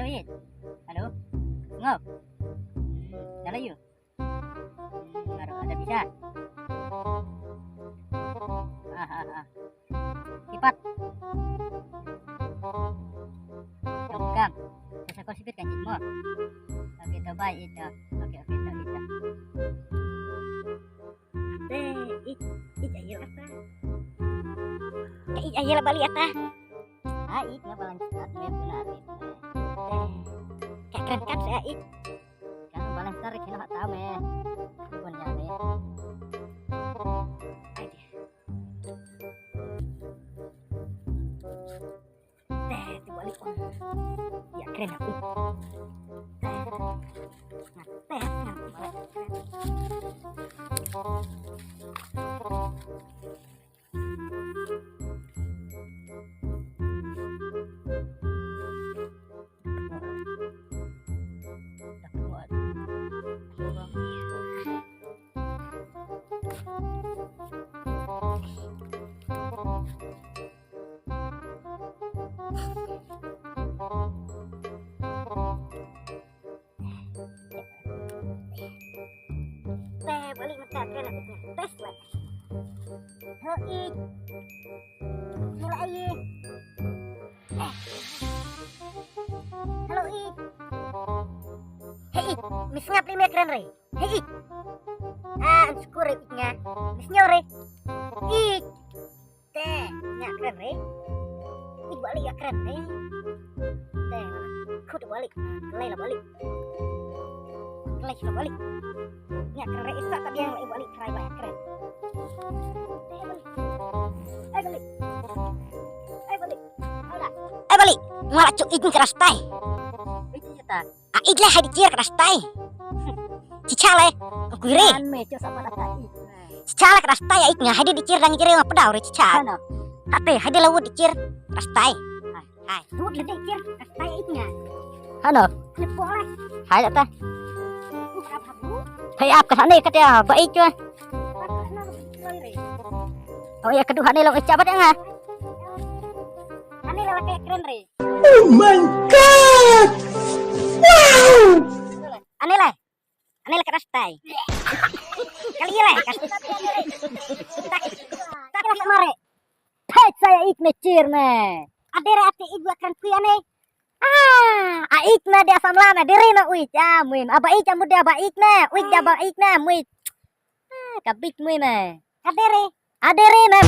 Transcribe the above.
it. Halo, ngop. Jalan yuk. Baru ada bisa. Lipat. Jongkang. Bisa kau sipit kan jimo. Oke, coba itu. Oke, coba itu. Ayo apa? Ayo lah balik apa? It nga balang start may punari. Kayak keren kan saya it. Kan balang start kina tahu me. Bukan nyame. Itu balik. Ya keren aku. Balik mata keren aku. Tes lah. Hei. Halo aye. Halo i. Hei, mis ngap ni keren re. Hei. Syukur iknya. Mis nyore. Ik. Teh, nyak keren re. Ik balik ya keren re. Teh, kudu balik. Kelai lah balik. Kelai sudah balik. Nyak keren re. Isa tadi yang balik kerai banyak keren. Balik. Balik. Malah cuk ik keras tai. Itu kita. Ik lah hai dicir keras tai. Cicale, kuire. Kan me cok sama nak it. Cicale keras tai ik nya hai dicir dang cire ngap pedau re cical. Ano? Ate hai de lawut dicir keras tai. Hai. Tuh le dicir keras tai itnya. Ano? Boleh. Hai ta. Hai ap ka sana katanya baik cua. Oh ya kedua nih lo capat ya nggak? Ani lah kayak keren re. Oh my god. Wow. Aneh lah keras tai. Kali lah kasih. Tak lagi mare. Hai saya ik necir me. Adere ate ibu akan kuyane. Ik na dia samlana diri na uit ya muin. Aba ik amu dia ba ik na. Uit dia ba ik na muit. Kabik muin me. Adere. Adere me.